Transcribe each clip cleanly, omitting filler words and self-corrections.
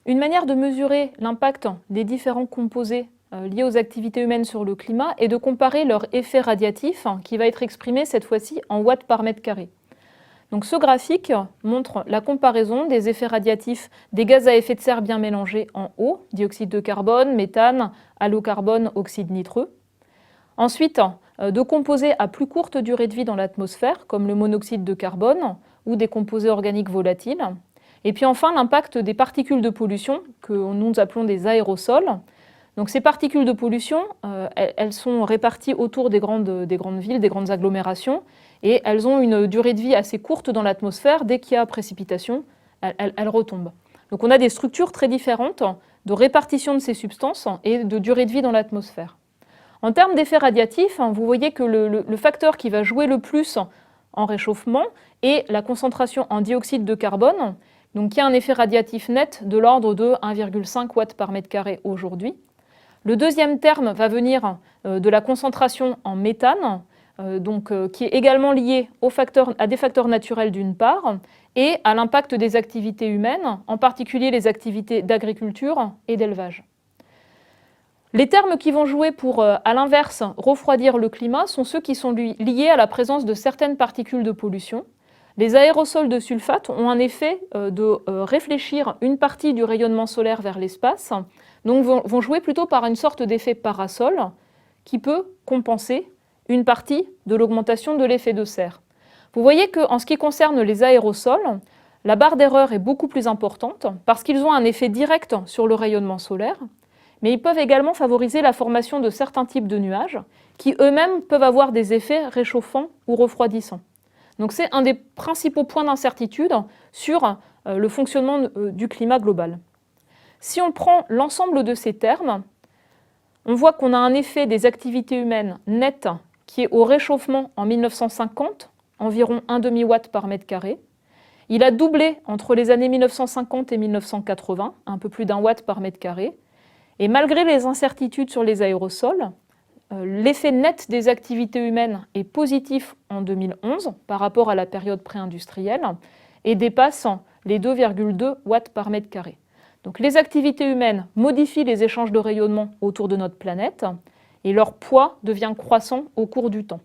Une manière de mesurer l'impact des différents composés liés aux activités humaines sur le climat est de comparer leur effet radiatif, qui va être exprimé cette fois-ci en watts par mètre carré. Donc ce graphique montre la comparaison des effets radiatifs des gaz à effet de serre bien mélangés en eau, dioxyde de carbone, méthane, halocarbone, oxyde nitreux. Ensuite, de composés à plus courte durée de vie dans l'atmosphère, comme le monoxyde de carbone ou des composés organiques volatiles. Et puis enfin, l'impact des particules de pollution, que nous appelons des aérosols. Donc ces particules de pollution, elles sont réparties autour des grandes villes, des grandes agglomérations, et elles ont une durée de vie assez courte dans l'atmosphère. Dès qu'il y a précipitation, elles retombent. Donc on a des structures très différentes de répartition de ces substances et de durée de vie dans l'atmosphère. En termes d'effet radiatif, vous voyez que le facteur qui va jouer le plus en réchauffement est la concentration en dioxyde de carbone, donc qui a un effet radiatif net de l'ordre de 1,5 watts par mètre carré aujourd'hui. Le deuxième terme va venir de la concentration en méthane, qui est également lié à des facteurs naturels d'une part, et à l'impact des activités humaines, en particulier les activités d'agriculture et d'élevage. Les termes qui vont jouer pour, à l'inverse, refroidir le climat sont ceux qui sont liés à la présence de certaines particules de pollution. Les aérosols de sulfate ont un effet de réfléchir une partie du rayonnement solaire vers l'espace, donc vont jouer plutôt par une sorte d'effet parasol qui peut compenser une partie de l'augmentation de l'effet de serre. Vous voyez qu'en ce qui concerne les aérosols, la barre d'erreur est beaucoup plus importante parce qu'ils ont un effet direct sur le rayonnement solaire, mais ils peuvent également favoriser la formation de certains types de nuages qui eux-mêmes peuvent avoir des effets réchauffants ou refroidissants. Donc c'est un des principaux points d'incertitude sur le fonctionnement du climat global. Si on prend l'ensemble de ces termes, on voit qu'on a un effet des activités humaines net qui est au réchauffement en 1950, environ 1 demi-watt par mètre carré. Il a doublé entre les années 1950 et 1980, un peu plus d'1 watt par mètre carré. Et malgré les incertitudes sur les aérosols, l'effet net des activités humaines est positif en 2011 par rapport à la période pré-industrielle et dépasse les 2,2 watts par mètre carré. Donc les activités humaines modifient les échanges de rayonnement autour de notre planète et leur poids devient croissant au cours du temps.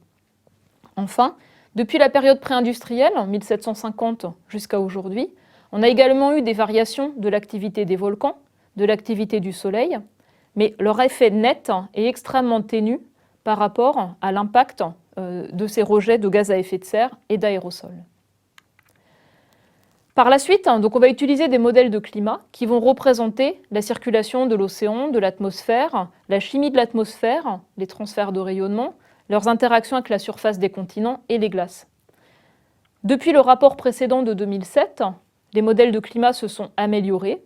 Enfin, depuis la période pré-industrielle, 1750 jusqu'à aujourd'hui, on a également eu des variations de l'activité des volcans, de l'activité du Soleil, mais leur effet net est extrêmement ténu par rapport à l'impact de ces rejets de gaz à effet de serre et d'aérosols. Par la suite, donc on va utiliser des modèles de climat qui vont représenter la circulation de l'océan, de l'atmosphère, la chimie de l'atmosphère, les transferts de rayonnement, leurs interactions avec la surface des continents et les glaces. Depuis le rapport précédent de 2007, les modèles de climat se sont améliorés.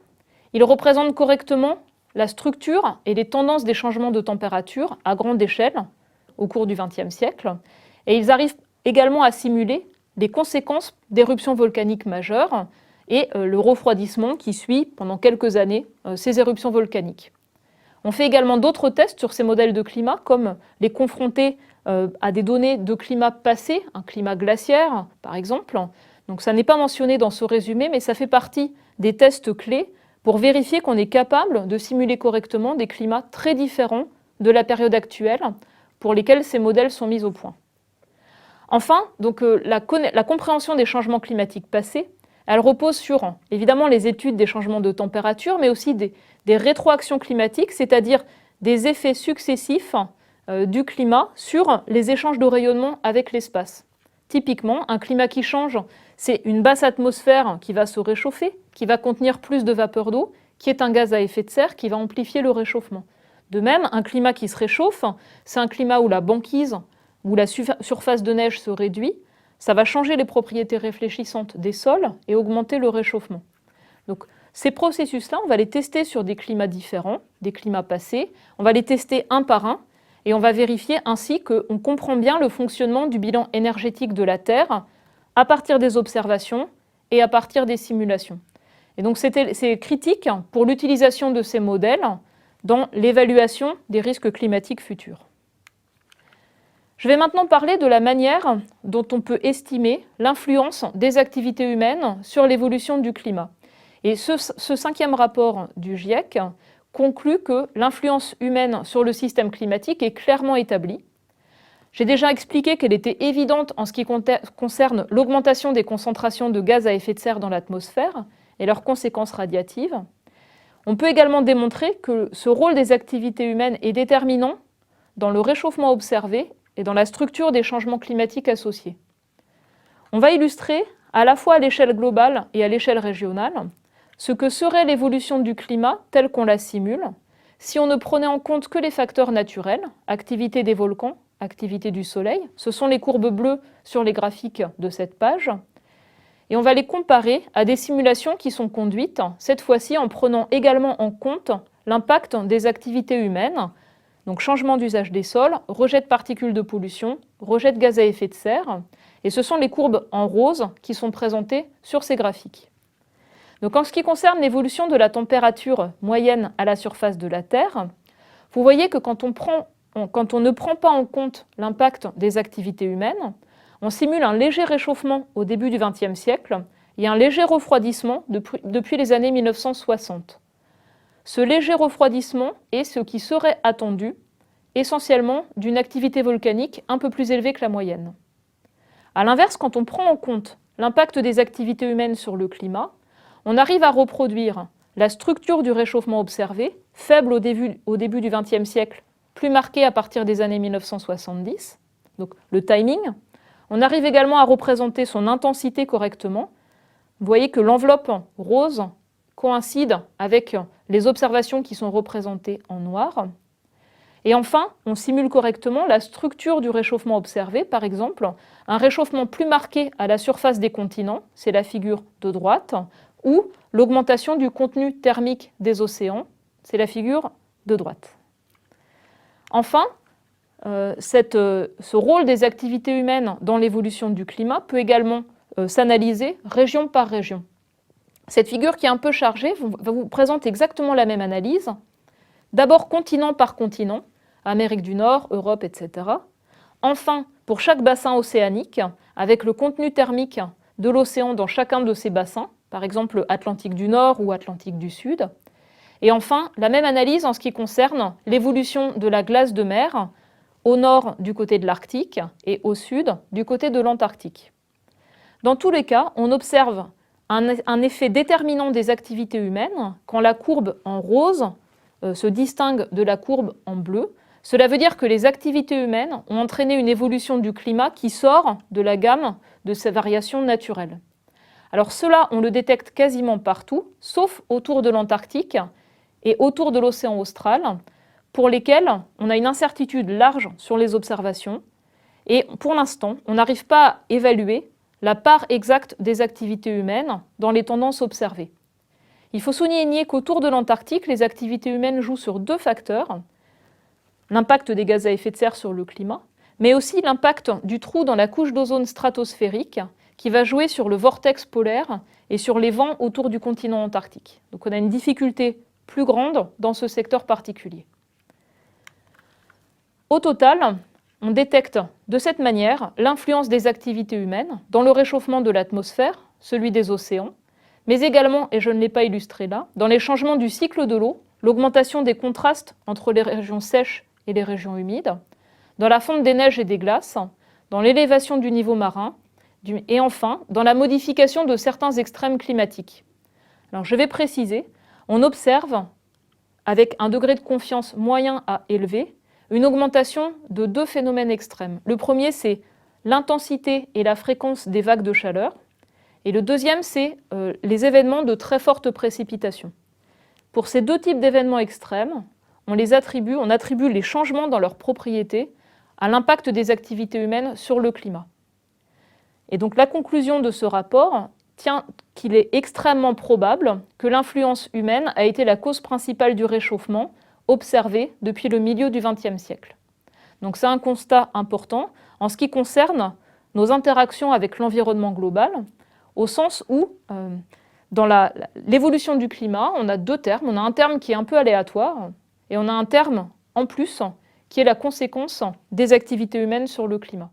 Ils représentent correctement la structure et les tendances des changements de température à grande échelle au cours du XXe siècle, et ils arrivent également à simuler les conséquences d'éruptions volcaniques majeures et le refroidissement qui suit pendant quelques années ces éruptions volcaniques. On fait également d'autres tests sur ces modèles de climat, comme les confronter à des données de climat passé, un climat glaciaire par exemple. Donc ça n'est pas mentionné dans ce résumé, mais ça fait partie des tests clés pour vérifier qu'on est capable de simuler correctement des climats très différents de la période actuelle pour lesquels ces modèles sont mis au point. Enfin, donc, la compréhension des changements climatiques passés, elle repose sur évidemment les études des changements de température, mais aussi des rétroactions climatiques, c'est-à-dire des effets successifs du climat sur les échanges de rayonnement avec l'espace. Typiquement, un climat qui change, c'est une basse atmosphère qui va se réchauffer, qui va contenir plus de vapeur d'eau, qui est un gaz à effet de serre qui va amplifier le réchauffement. De même, un climat qui se réchauffe, c'est un climat où la banquise, où la surface de neige se réduit, ça va changer les propriétés réfléchissantes des sols et augmenter le réchauffement. Donc, ces processus-là, on va les tester sur des climats différents, des climats passés, on va les tester un par un, et on va vérifier ainsi qu'on comprend bien le fonctionnement du bilan énergétique de la Terre à partir des observations et à partir des simulations. Et donc c'est critique pour l'utilisation de ces modèles dans l'évaluation des risques climatiques futurs. Je vais maintenant parler de la manière dont on peut estimer l'influence des activités humaines sur l'évolution du climat. Et ce 5e rapport du GIEC conclut que l'influence humaine sur le système climatique est clairement établie. J'ai déjà expliqué qu'elle était évidente en ce qui concerne l'augmentation des concentrations de gaz à effet de serre dans l'atmosphère et leurs conséquences radiatives. On peut également démontrer que ce rôle des activités humaines est déterminant dans le réchauffement observé et dans la structure des changements climatiques associés. On va illustrer, à la fois à l'échelle globale et à l'échelle régionale, ce que serait l'évolution du climat telle qu'on la simule, si on ne prenait en compte que les facteurs naturels, activité des volcans, activité du Soleil, ce sont les courbes bleues sur les graphiques de cette page, et on va les comparer à des simulations qui sont conduites, cette fois-ci en prenant également en compte l'impact des activités humaines, donc changement d'usage des sols, rejet de particules de pollution, rejet de gaz à effet de serre, et ce sont les courbes en rose qui sont présentées sur ces graphiques. Donc en ce qui concerne l'évolution de la température moyenne à la surface de la Terre, vous voyez que quand on ne prend pas en compte l'impact des activités humaines, on simule un léger réchauffement au début du XXe siècle et un léger refroidissement depuis les années 1960. Ce léger refroidissement est ce qui serait attendu essentiellement d'une activité volcanique un peu plus élevée que la moyenne. A l'inverse, quand on prend en compte l'impact des activités humaines sur le climat, on arrive à reproduire la structure du réchauffement observé, faible au début du XXe siècle, plus marquée à partir des années 1970, donc le timing. On arrive également à représenter son intensité correctement. Vous voyez que l'enveloppe rose coïncide avec les observations qui sont représentées en noir. Et enfin, on simule correctement la structure du réchauffement observé, par exemple, un réchauffement plus marqué à la surface des continents, c'est la figure de droite, ou l'augmentation du contenu thermique des océans, c'est la figure de droite. Enfin, ce rôle des activités humaines dans l'évolution du climat peut également s'analyser région par région. Cette figure qui est un peu chargée vous présente exactement la même analyse, d'abord continent par continent, Amérique du Nord, Europe, etc. Enfin, pour chaque bassin océanique, avec le contenu thermique de l'océan dans chacun de ces bassins, par exemple Atlantique du Nord ou Atlantique du Sud. Et enfin, la même analyse en ce qui concerne l'évolution de la glace de mer au nord du côté de l'Arctique et au sud du côté de l'Antarctique. Dans tous les cas, on observe un effet déterminant des activités humaines quand la courbe en rose se distingue de la courbe en bleu. Cela veut dire que les activités humaines ont entraîné une évolution du climat qui sort de la gamme de ces variations naturelles. Alors cela, on le détecte quasiment partout, sauf autour de l'Antarctique et autour de l'océan austral, pour lesquels on a une incertitude large sur les observations. Et pour l'instant, on n'arrive pas à évaluer la part exacte des activités humaines dans les tendances observées. Il faut souligner qu'autour de l'Antarctique, les activités humaines jouent sur deux facteurs, l'impact des gaz à effet de serre sur le climat, mais aussi l'impact du trou dans la couche d'ozone stratosphérique qui va jouer sur le vortex polaire et sur les vents autour du continent antarctique. Donc on a une difficulté plus grande dans ce secteur particulier. Au total, on détecte de cette manière l'influence des activités humaines dans le réchauffement de l'atmosphère, celui des océans, mais également, et je ne l'ai pas illustré là, dans les changements du cycle de l'eau, l'augmentation des contrastes entre les régions sèches et les régions humides, dans la fonte des neiges et des glaces, dans l'élévation du niveau marin, et enfin, dans la modification de certains extrêmes climatiques. Alors, je vais préciser, on observe, avec un degré de confiance moyen à élevé, une augmentation de deux phénomènes extrêmes. Le premier, c'est l'intensité et la fréquence des vagues de chaleur. Et le deuxième, c'est les événements de très fortes précipitations. Pour ces deux types d'événements extrêmes, on attribue les changements dans leurs propriétés à l'impact des activités humaines sur le climat. Et donc la conclusion de ce rapport tient qu'il est extrêmement probable que l'influence humaine a été la cause principale du réchauffement observé depuis le milieu du XXe siècle. Donc c'est un constat important en ce qui concerne nos interactions avec l'environnement global, au sens où, dans l'évolution du climat, on a deux termes. On a un terme qui est un peu aléatoire, Et on a un terme en plus qui est la conséquence des activités humaines sur le climat.